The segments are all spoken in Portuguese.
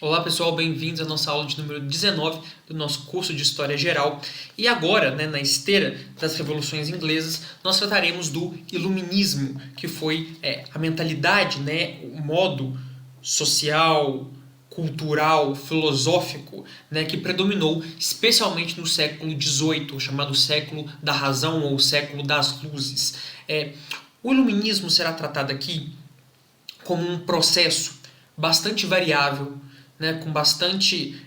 Olá pessoal, bem-vindos à nossa aula de número 19 do nosso curso de História Geral. E agora, na esteira das revoluções inglesas, nós trataremos do Iluminismo, que foi a mentalidade, o modo social, cultural, filosófico, que predominou especialmente no século XVIII, chamado século da razão ou século das luzes. O Iluminismo será tratado aqui como um processo bastante variável, com bastante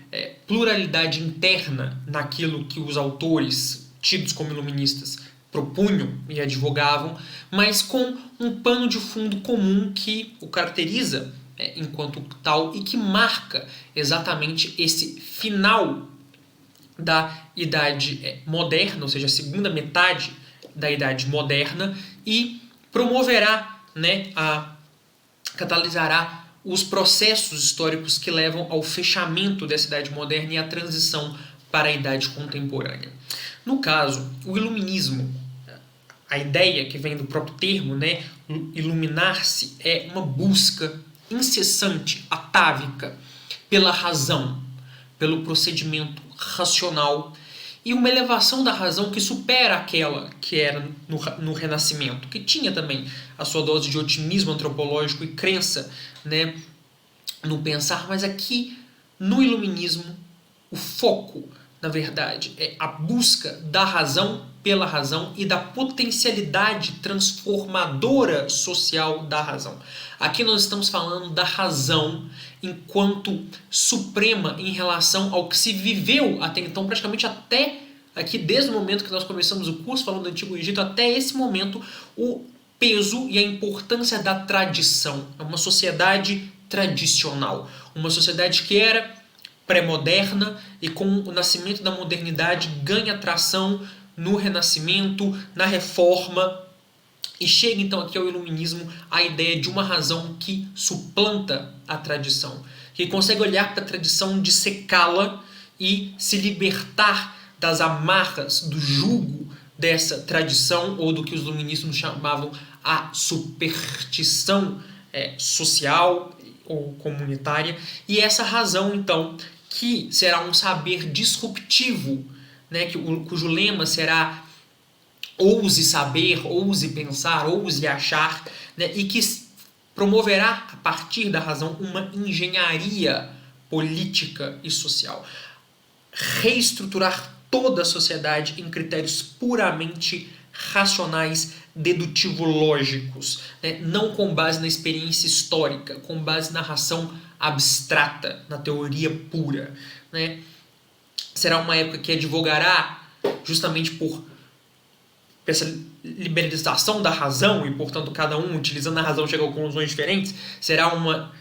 pluralidade interna naquilo que os autores, tidos como iluministas, propunham e advogavam, mas com um pano de fundo comum que o caracteriza enquanto tal e que marca exatamente esse final da Idade Moderna, ou seja, a segunda metade da Idade Moderna, e promoverá, catalisará os processos históricos que levam ao fechamento dessa Idade Moderna e à transição para a Idade Contemporânea. No caso, o Iluminismo, a ideia que vem do próprio termo, iluminar-se, é uma busca incessante, atávica, pela razão, pelo procedimento racional e uma elevação da razão que supera aquela que era no Renascimento, que tinha também a sua dose de otimismo antropológico e crença no pensar, mas aqui no Iluminismo o foco, na verdade, é a busca da razão pela razão e da potencialidade transformadora social da razão. Aqui nós estamos falando da razão enquanto suprema em relação ao que se viveu até então, praticamente até aqui, desde o momento que nós começamos o curso falando do Antigo Egito, até esse momento, o peso e a importância da tradição. É uma sociedade tradicional, uma sociedade que era pré-moderna e com o nascimento da modernidade ganha tração no Renascimento, na Reforma, e chega então aqui ao Iluminismo a ideia de uma razão que suplanta a tradição, que consegue olhar para a tradição, dissecá-la e se libertar das amarras, do jugo dessa tradição, ou do que os iluministas chamavam a superstição social ou comunitária, e essa razão então que será um saber disruptivo, cujo lema será ouse saber, ouse pensar, ouse achar, e que promoverá, a partir da razão, uma engenharia política e social. Reestruturar toda a sociedade em critérios puramente racionais, dedutivo-lógicos, não com base na experiência histórica, com base na narração abstrata, na teoria pura. Será uma época que advogará justamente por essa liberalização da razão e, portanto, cada um utilizando a razão chega a conclusões diferentes. Será uma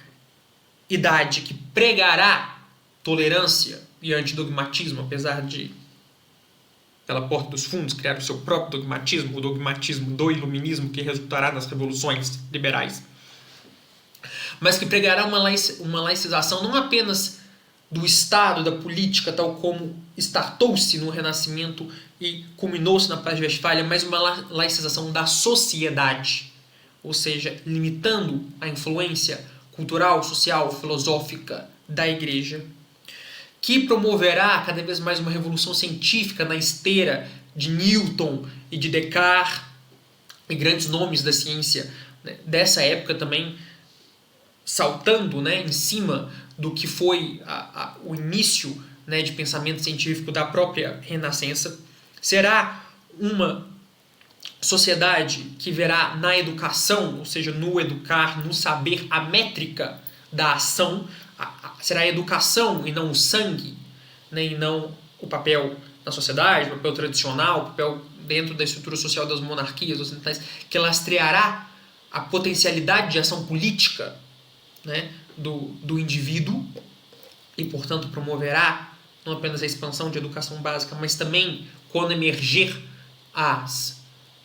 idade que pregará tolerância e antidogmatismo, apesar de, pela porta dos fundos, criar o seu próprio dogmatismo, o dogmatismo do iluminismo que resultará nas revoluções liberais, mas que pregará uma laicização não apenas do Estado, da política, tal como startou-se no Renascimento e culminou-se na Paz de Westfália, mas uma laicização da sociedade, ou seja, limitando a influência cultural, social, filosófica da Igreja, que promoverá cada vez mais uma revolução científica na esteira de Newton e de Descartes e grandes nomes da ciência dessa época também, saltando em cima do que foi o início de pensamento científico da própria Renascença. Será uma sociedade que verá na educação, ou seja, no educar, no saber, a métrica da ação. Será a educação e não o sangue, e não o papel na sociedade, o papel tradicional, o papel dentro da estrutura social das monarquias ocidentais, que lastreará a potencialidade de ação política do indivíduo e, portanto, promoverá não apenas a expansão de educação básica, mas também, quando emerger as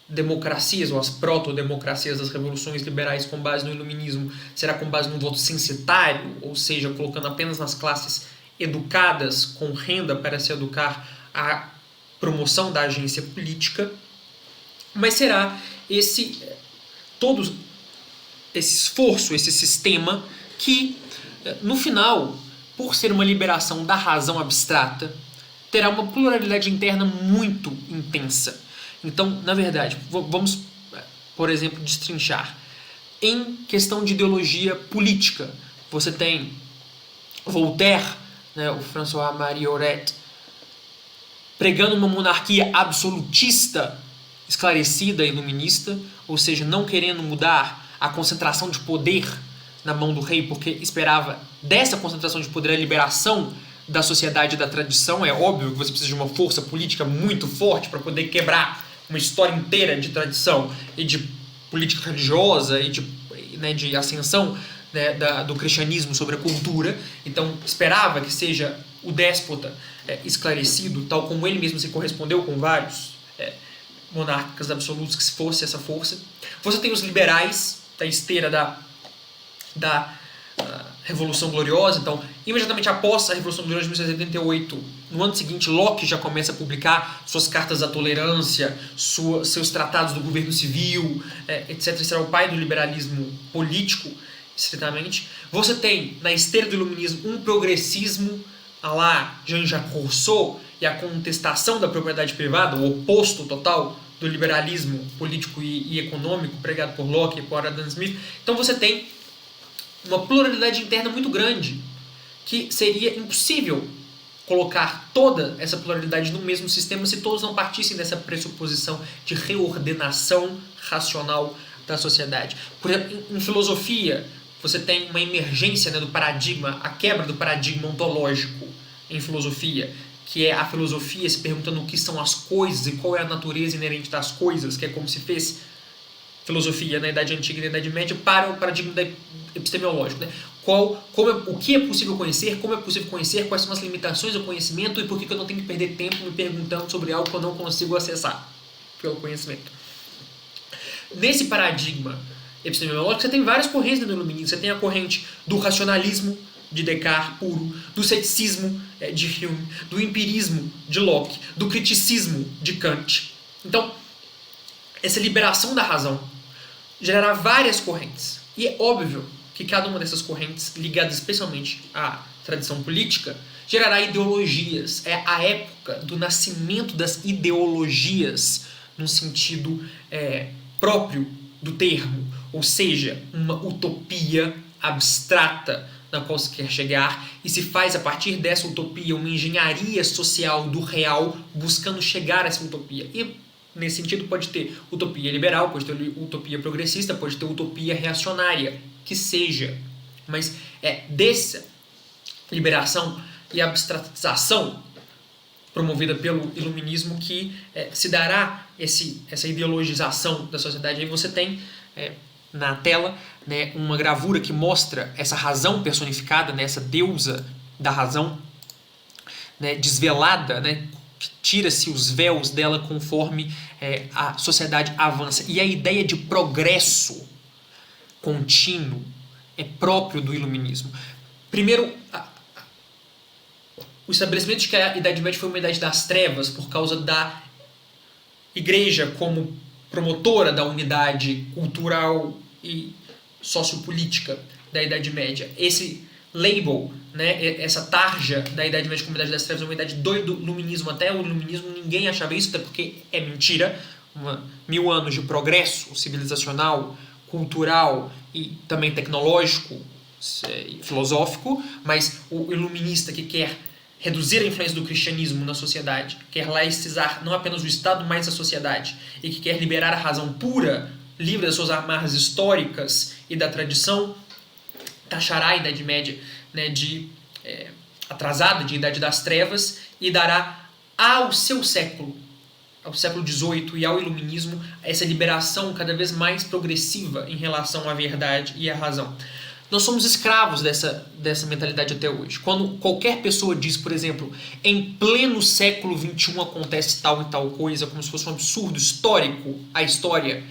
democracias ou as proto-democracias das revoluções liberais com base no iluminismo, será com base no voto censitário, ou seja, colocando apenas nas classes educadas com renda para se educar a promoção da agência política, mas será todo esse esforço, esse sistema que, no final, por ser uma liberação da razão abstrata, terá uma pluralidade interna muito intensa. Então, na verdade, vamos, por exemplo, destrinchar. Em questão de ideologia política, você tem Voltaire, né, o François-Marie Aurèle, pregando uma monarquia absolutista, esclarecida, iluminista, ou seja, não querendo mudar a concentração de poder na mão do rei, porque esperava dessa concentração de poder a liberação da sociedade e da tradição. É óbvio que você precisa de uma força política muito forte para poder quebrar uma história inteira de tradição e de política religiosa e de ascensão, né, do cristianismo sobre a cultura. Então esperava que seja o déspota esclarecido, tal como ele mesmo se correspondeu com vários monarcas absolutos, que se fosse essa força. Você tem os liberais da esteira da Revolução Gloriosa. Então, imediatamente após a Revolução Gloriosa de 1788, no ano seguinte, Locke já começa a publicar suas cartas à tolerância, seus tratados do governo civil, etc. Esse era o pai do liberalismo político, estritamente. Você tem, na esteira do iluminismo, um progressismo à la Jean-Jacques Rousseau e a contestação da propriedade privada, o oposto total do liberalismo político e econômico pregado por Locke e por Adam Smith. Então você tem uma pluralidade interna muito grande, que seria impossível colocar toda essa pluralidade no mesmo sistema se todos não partissem dessa pressuposição de reordenação racional da sociedade. Por exemplo, em filosofia, você tem uma emergência, né, do paradigma, a quebra do paradigma ontológico em filosofia, que é a filosofia se perguntando o que são as coisas e qual é a natureza inerente das coisas, que é como se fez filosofia na Idade Antiga e na Idade Média para o paradigma epistemológico, né? O que é possível conhecer, como é possível conhecer, quais são as limitações do conhecimento e por que eu não tenho que perder tempo me perguntando sobre algo que eu não consigo acessar pelo conhecimento. Nesse paradigma epistemológico, você tem várias correntes no iluminismo. Você tem a corrente do racionalismo de Descartes puro, do ceticismo de Hume, do empirismo de Locke, do criticismo de Kant. Então, essa liberação da razão gerará várias correntes. E é óbvio que cada uma dessas correntes, ligadas especialmente à tradição política, gerará ideologias. É a época do nascimento das ideologias, no sentido próprio do termo, ou seja, uma utopia abstrata na qual se quer chegar, e se faz a partir dessa utopia uma engenharia social do real, buscando chegar a essa utopia. E nesse sentido pode ter utopia liberal, pode ter utopia progressista, pode ter utopia reacionária, que seja. Mas é dessa liberação e abstratização promovida pelo iluminismo que se dará essa ideologização da sociedade. Aí você tem na tela, né, uma gravura que mostra essa razão personificada, né, essa deusa da razão, né, desvelada, né, tira-se os véus dela conforme a sociedade avança. E a ideia de progresso contínuo é próprio do iluminismo. Primeiro, o estabelecimento de que a Idade Média foi uma idade das trevas por causa da Igreja como promotora da unidade cultural e sociopolítica da Idade Média. Esse label, né, essa tarja da Idade Média como Idade das Trevas é uma idade do iluminismo. Até o iluminismo ninguém achava isso, até porque é mentira. 1000 anos de progresso civilizacional, cultural e também tecnológico e filosófico, mas o iluminista que quer reduzir a influência do cristianismo na sociedade, quer laicizar não apenas o Estado, mas a sociedade, e que quer liberar a razão pura, livre das suas amarras históricas e da tradição, taxará a Idade Média, né, de atrasada, de Idade das Trevas, e dará ao seu século, ao século XVIII e ao iluminismo, essa liberação cada vez mais progressiva em relação à verdade e à razão. Nós somos escravos dessa mentalidade até hoje. Quando qualquer pessoa diz, por exemplo, em pleno século XXI acontece tal e tal coisa, como se fosse um absurdo histórico, a história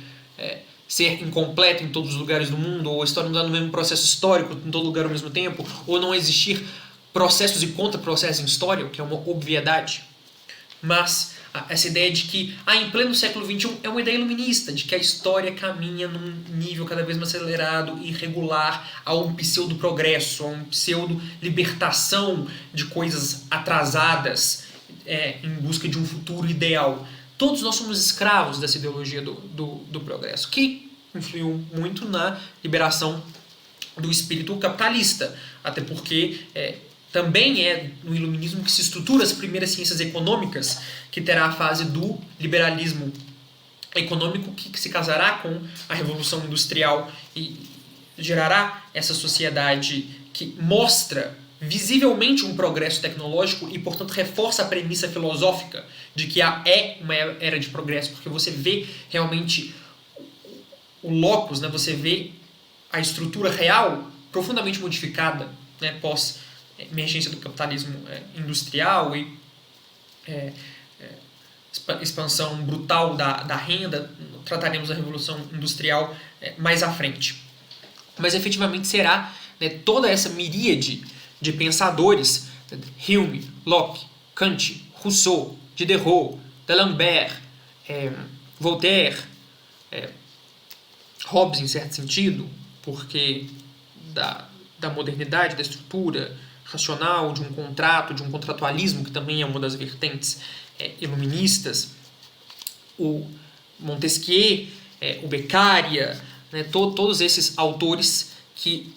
ser incompleta em todos os lugares do mundo, ou a história não dar no mesmo processo histórico em todo lugar ao mesmo tempo, ou não existir processos e contra-processos em história, o que é uma obviedade. Mas essa ideia de que, em pleno século XXI, é uma ideia iluminista, de que a história caminha num nível cada vez mais acelerado e irregular a um pseudo-progresso, a um pseudo-libertação de coisas atrasadas em busca de um futuro ideal. Todos nós somos escravos dessa ideologia do progresso, que influiu muito na liberação do espírito capitalista, até porque também é no iluminismo que se estrutura as primeiras ciências econômicas, que terá a fase do liberalismo econômico, que se casará com a Revolução Industrial e gerará essa sociedade que mostra visivelmente um progresso tecnológico e, portanto, reforça a premissa filosófica de que é uma era de progresso, porque você vê realmente o locus, né? Você vê a estrutura real profundamente modificada, né, pós-emergência do capitalismo industrial e expansão brutal da renda. Trataremos da Revolução Industrial mais à frente. Mas efetivamente será, né, toda essa miríade de pensadores, Hume, Locke, Kant, Rousseau, Diderot, D'Alembert, Voltaire, Hobbes em certo sentido, porque da modernidade, da estrutura racional, de um contrato, de um contratualismo, que também é uma das vertentes iluministas, o Montesquieu, o Beccaria, né, todos esses autores que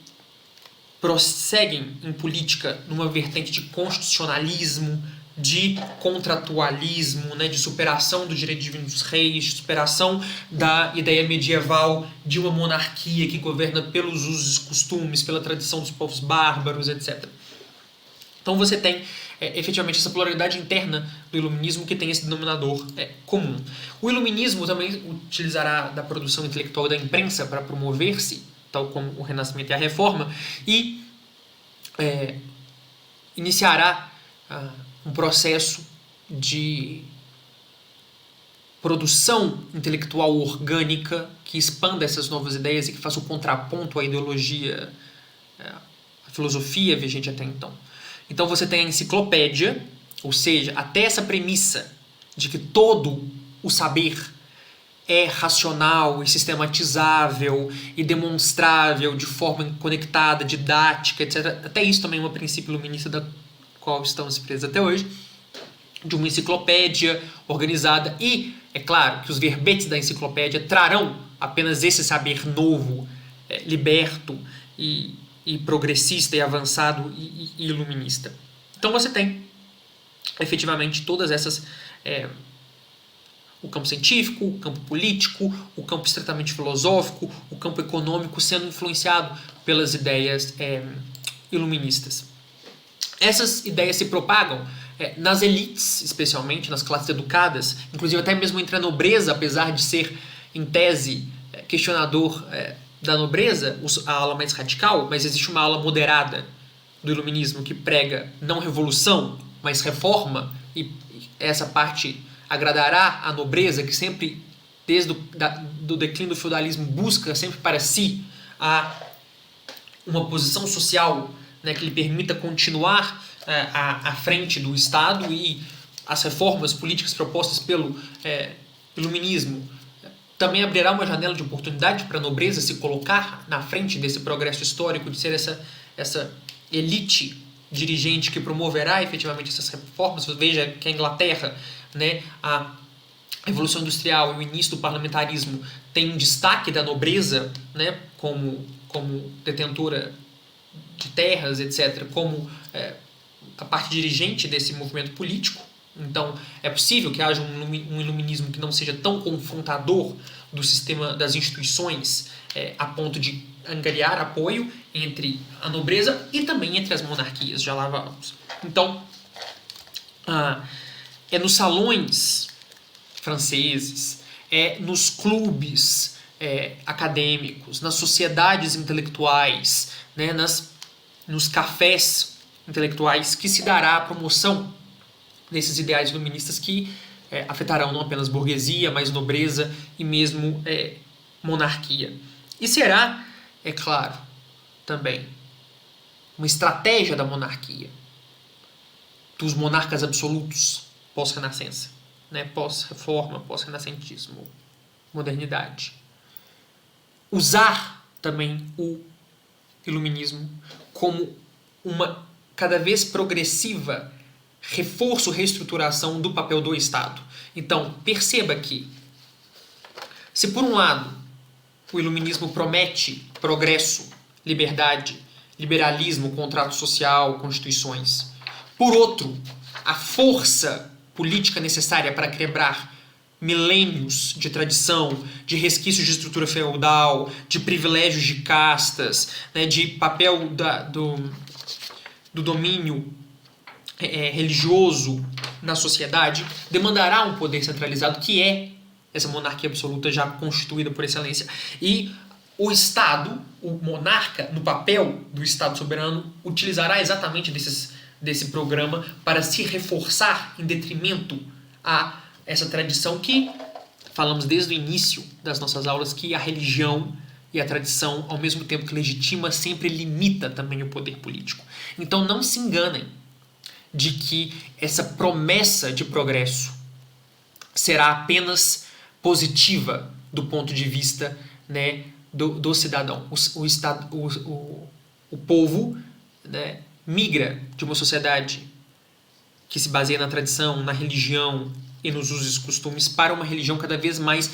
prosseguem em política numa vertente de constitucionalismo, de contratualismo, né, de superação do direito divino dos reis, de superação da ideia medieval de uma monarquia que governa pelos usos e costumes, pela tradição dos povos bárbaros, etc. Então você tem efetivamente essa pluralidade interna do iluminismo que tem esse denominador comum. O iluminismo também utilizará da produção intelectual da imprensa para promover-se, tal como o Renascimento e a Reforma, e iniciará um processo de produção intelectual orgânica que expanda essas novas ideias e que faça o contraponto à ideologia, à filosofia vigente até então. Então você tem a enciclopédia, ou seja, até essa premissa de que todo o saber é racional e sistematizável e demonstrável de forma conectada, didática, etc. Até isso também é um princípio iluminista da qual estamos presos até hoje, de uma enciclopédia organizada. E é claro que os verbetes da enciclopédia trarão apenas esse saber novo, liberto e progressista e avançado e iluminista. Então você tem efetivamente todas essas... o campo científico, o campo político, o campo estritamente filosófico, o campo econômico sendo influenciado pelas ideias iluministas. Essas ideias se propagam nas elites, especialmente nas classes educadas, inclusive até mesmo entre a nobreza, apesar de ser, em tese, questionador da nobreza, a ala mais radical, mas existe uma ala moderada do iluminismo que prega não revolução, mas reforma, e essa parte agradará a nobreza, que sempre, desde do declínio do feudalismo, busca sempre para si uma posição social, né, que lhe permita continuar à frente do Estado, e as reformas políticas propostas pelo iluminismo também abrirá uma janela de oportunidade para a nobreza se colocar na frente desse progresso histórico, de ser essa elite dirigente que promoverá efetivamente essas reformas. Veja que a Inglaterra, né, a Revolução Industrial e o início do parlamentarismo tem um destaque da nobreza, né, como detentora de terras, etc., como a parte dirigente desse movimento político. Então, é possível que haja um iluminismo que não seja tão confrontador do sistema das instituições, a ponto de angariar apoio entre a nobreza e também entre as monarquias. Já lá vamos. Então, é nos salões franceses, nos clubes acadêmicos, nas sociedades intelectuais, né, nos cafés intelectuais que se dará a promoção desses ideais iluministas que afetarão não apenas burguesia, mas nobreza e mesmo monarquia. E será, é claro, também uma estratégia da monarquia, dos monarcas absolutos pós-renascença, né, pós-reforma, pós-renascentismo, modernidade. Usar também o iluminismo como uma cada vez progressiva reforço, reestruturação do papel do Estado. Então, perceba que, se por um lado o iluminismo promete progresso, liberdade, liberalismo, contrato social, constituições, por outro, a força política necessária para quebrar milênios de tradição, de resquícios de estrutura feudal, de privilégios de castas, né, de papel do domínio religioso na sociedade, demandará um poder centralizado, que é essa monarquia absoluta já constituída por excelência. E o Estado, o monarca, no papel do Estado soberano, utilizará exatamente desse programa para se reforçar em detrimento a essa tradição que falamos desde o início das nossas aulas, que a religião e a tradição, ao mesmo tempo que legitima, sempre limita também o poder político. Então não se enganem de que essa promessa de progresso será apenas positiva do ponto de vista, né, do cidadão. O povo, né, migra de uma sociedade que se baseia na tradição, na religião e nos usos e costumes para uma religião cada vez mais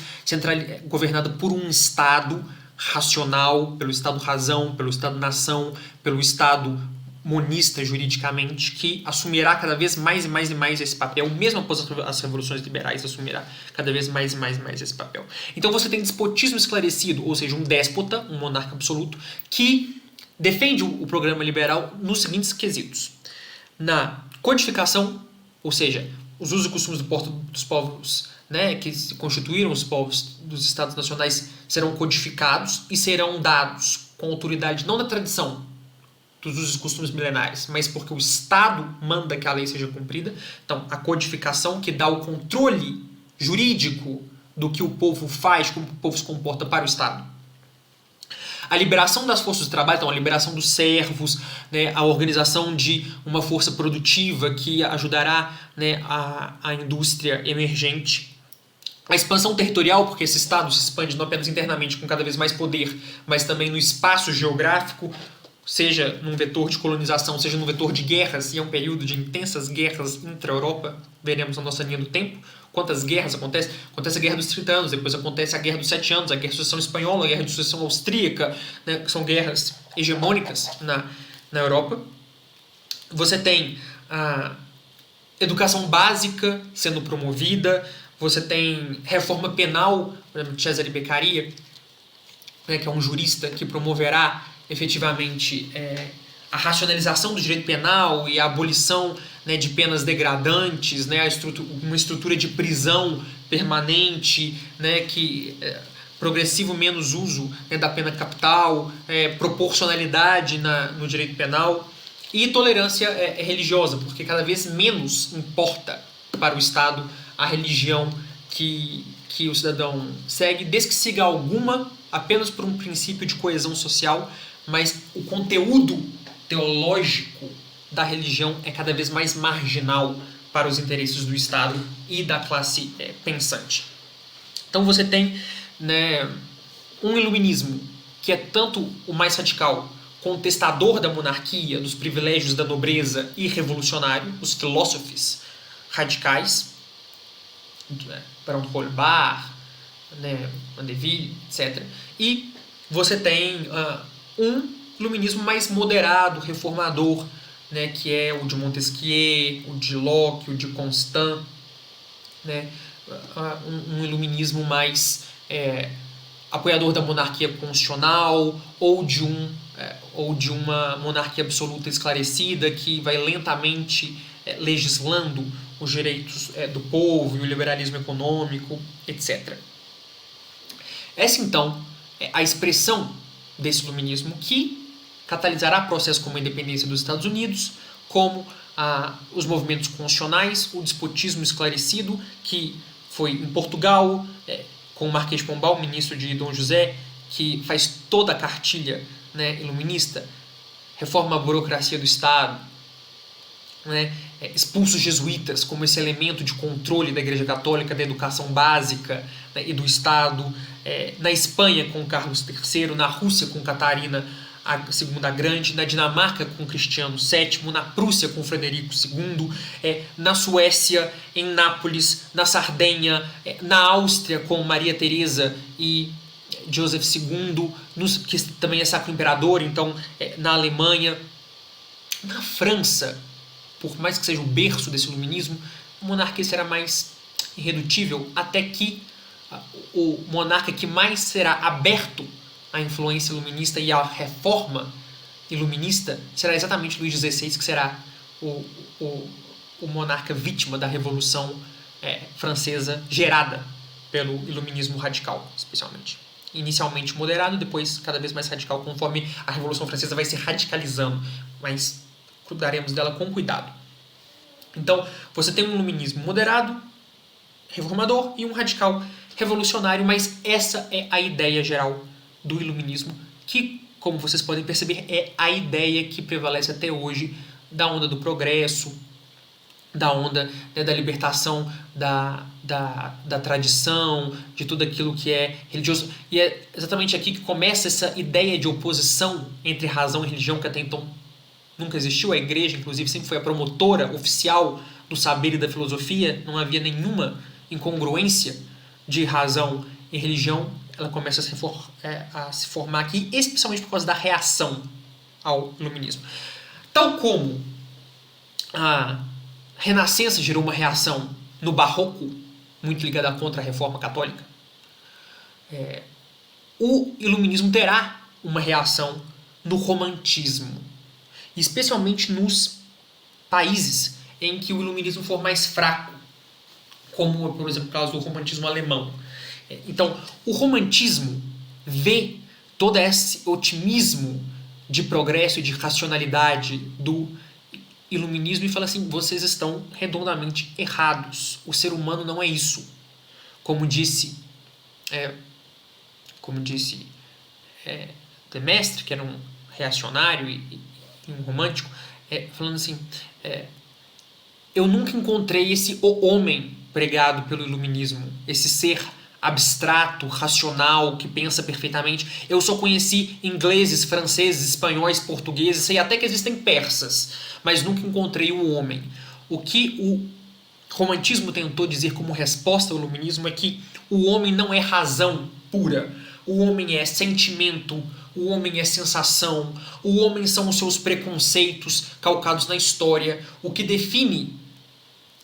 governada por um Estado racional, pelo Estado-razão, pelo Estado-nação, pelo Estado monista juridicamente, que assumirá cada vez mais e mais e mais esse papel, mesmo após as revoluções liberais, assumirá cada vez mais e mais e mais esse papel. Então você tem despotismo esclarecido, ou seja, um déspota, um monarca absoluto, que defende o programa liberal nos seguintes quesitos: na codificação, ou seja, os usos e costumes dos povos, né, que se constituíram os povos dos estados nacionais serão codificados e serão dados com autoridade não da tradição dos usos e costumes milenares, mas porque o Estado manda que a lei seja cumprida. Então, a codificação, que dá o controle jurídico do que o povo faz, como o povo se comporta para o Estado. A liberação das forças de trabalho, então a liberação dos servos, né, a organização de uma força produtiva que ajudará, né, a indústria emergente. A expansão territorial, porque esse Estado se expande não apenas internamente com cada vez mais poder, mas também no espaço geográfico, seja num vetor de colonização, seja num vetor de guerras, e é um período de intensas guerras intra-Europa, veremos na nossa linha do tempo. Quantas guerras acontecem? Acontece a Guerra dos 30 anos, depois acontece a Guerra dos 7 anos, a Guerra de Sucessão Espanhola, a Guerra de Sucessão Austríaca, né, que são guerras hegemônicas na Europa. Você tem a educação básica sendo promovida, você tem reforma penal, por exemplo, Cesare Beccaria, né, que é um jurista que promoverá efetivamente a racionalização do direito penal e a abolição, né, de penas degradantes, né, uma estrutura de prisão permanente, né, progressivo menos uso, né, da pena capital, proporcionalidade no direito penal e tolerância religiosa, porque cada vez menos importa para o Estado a religião que o cidadão segue, desde que siga alguma, apenas por um princípio de coesão social, mas o conteúdo teológico da religião é cada vez mais marginal para os interesses do Estado e da classe pensante. Então você tem, né, um iluminismo que é tanto o mais radical, contestador da monarquia, dos privilégios da nobreza e revolucionário, os filósofos radicais, Baron de Holbach, né, Mandeville, etc. E você tem um iluminismo mais moderado, reformador, né, que é o de Montesquieu, o de Locke, o de Constant, né, um iluminismo mais apoiador da monarquia constitucional ou de uma monarquia absoluta esclarecida que vai lentamente legislando os direitos do povo e o liberalismo econômico, etc. Essa, então, é a expressão desse iluminismo que catalisará processos como a independência dos Estados Unidos, como os movimentos constitucionais, o despotismo esclarecido, que foi em Portugal, com o Marquês de Pombal, ministro de Dom José, que faz toda a cartilha, né, iluminista, reforma a burocracia do Estado, né, expulsa os jesuítas como esse elemento de controle da Igreja Católica, da educação básica, né, e do Estado, na Espanha com Carlos III, na Rússia com Catarina a Segunda Grande, na Dinamarca com Cristiano VII, na Prússia com Frederico II, na Suécia, em Nápoles, na Sardenha, na Áustria com Maria Teresa e Joseph II, que também é Sacro Imperador, então na Alemanha, na França, por mais que seja o berço desse iluminismo, a monarquia será mais irredutível, até que o monarca que mais será aberto à influência iluminista e à reforma iluminista será exatamente Luís XVI, que será o monarca vítima da Revolução Francesa, gerada pelo iluminismo radical, especialmente. Inicialmente moderado, depois cada vez mais radical, conforme a Revolução Francesa vai se radicalizando, mas cuidaremos dela com cuidado. Então, você tem um iluminismo moderado, reformador, e um radical revolucionário, mas essa é a ideia geral do iluminismo, que, como vocês podem perceber, é a ideia que prevalece até hoje da onda do progresso, da onda, né, da libertação da tradição, de tudo aquilo que é religioso. E é exatamente aqui que começa essa ideia de oposição entre razão e religião, que até então nunca existiu. A igreja, inclusive, sempre foi a promotora oficial do saber e da filosofia, não havia nenhuma incongruência de razão e religião. Ela começa a se formar aqui, especialmente por causa da reação ao iluminismo. Tal como a Renascença gerou uma reação no Barroco, muito ligada à Contra-Reforma Católica, o iluminismo terá uma reação no Romantismo, especialmente nos países em que o iluminismo for mais fraco, como, por exemplo, o caso do romantismo alemão. Então, o romantismo vê todo esse otimismo de progresso e de racionalidade do iluminismo e fala assim: vocês estão redondamente errados. O ser humano não é isso. Como disse Demestre, que era um reacionário e um romântico, falando assim: eu nunca encontrei esse o homem pregado pelo iluminismo, esse ser abstrato, racional, que pensa perfeitamente. Eu só conheci ingleses, franceses, espanhóis, portugueses, sei até que existem persas, mas nunca encontrei um homem. O que o romantismo tentou dizer como resposta ao iluminismo é que o homem não é razão pura, o homem é sentimento, o homem é sensação, o homem são os seus preconceitos calcados na história. O que define,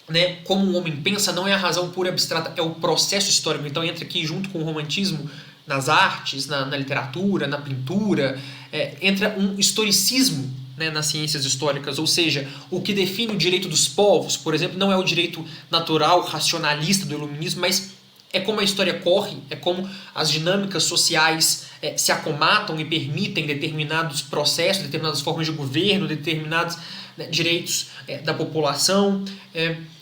né, como um homem pensa não é a razão pura abstrata, é o processo histórico. Então entra aqui junto com o romantismo nas artes, na literatura, na pintura, entra um historicismo, né, nas ciências históricas, ou seja, o que define o direito dos povos, por exemplo, não é o direito natural, racionalista do iluminismo, mas é como a história corre, é como as dinâmicas sociais se acomatam e permitem determinados processos, determinadas formas de governo, determinados, né, direitos da população.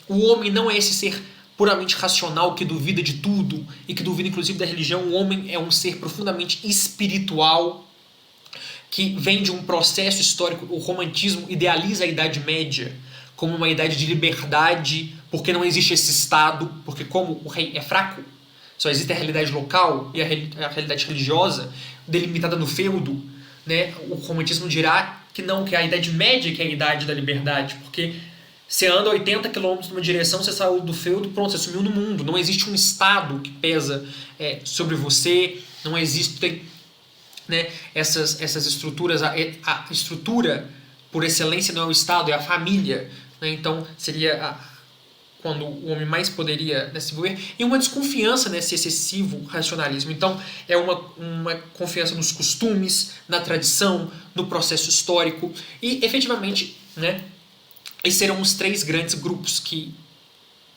O homem não é esse ser puramente racional que duvida de tudo e que duvida inclusive da religião. O homem é um ser profundamente espiritual que vem de um processo histórico. O romantismo idealiza a Idade Média como uma idade de liberdade, porque não existe esse Estado, porque como o rei é fraco, só existe a realidade local e a realidade religiosa delimitada no feudo, né? O romantismo dirá que não, que é a Idade Média que é a idade da liberdade, porque você anda 80 km numa direção, você saiu do feudo, pronto, você sumiu no mundo. Não existe um Estado que pesa sobre você, não existem, né, essas estruturas. A estrutura, por excelência, não é o Estado, é a família. Né? Então, seria quando o homem mais poderia, né, se envolver. E uma desconfiança nesse excessivo racionalismo. Então, é uma confiança nos costumes, na tradição, no processo histórico. E, efetivamente, né, esses serão os três grandes grupos que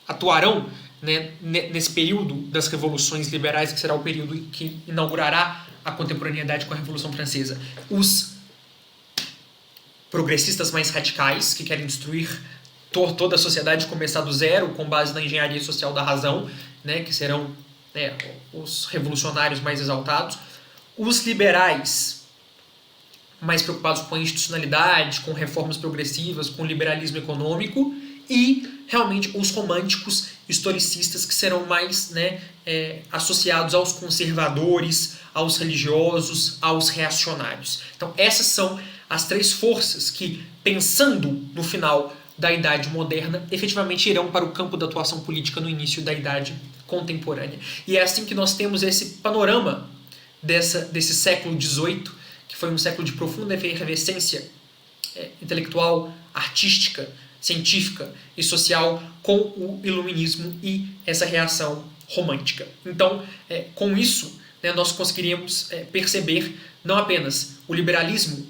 atuarão, né, nesse período das revoluções liberais, que será o período que inaugurará a contemporaneidade com a Revolução Francesa. Os progressistas mais radicais, que querem destruir toda a sociedade, começar do zero, com base na engenharia social da razão, né, que serão, né, os revolucionários mais exaltados. Os liberais mais preocupados com a institucionalidade, com reformas progressivas, com liberalismo econômico, e realmente os românticos historicistas, que serão mais associados aos conservadores, aos religiosos, aos reacionários. Então essas são as três forças que, pensando no final da Idade Moderna, efetivamente irão para o campo da atuação política no início da Idade Contemporânea. E é assim que nós temos esse panorama desse século XVIII, que foi um século de profunda efervescência intelectual, artística, científica e social, com o iluminismo e essa reação romântica. Então, com isso, nós conseguiríamos perceber não apenas o liberalismo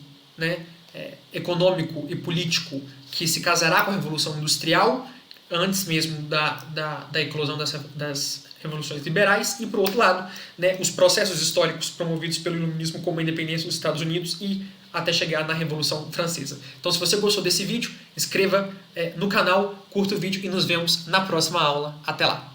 econômico e político que se casará com a Revolução Industrial, antes mesmo da eclosão das revoluções liberais, e, por outro lado, os processos históricos promovidos pelo iluminismo, como a independência dos Estados Unidos e até chegar na Revolução Francesa. Então, se você gostou desse vídeo, inscreva no canal, curta o vídeo e nos vemos na próxima aula. Até lá!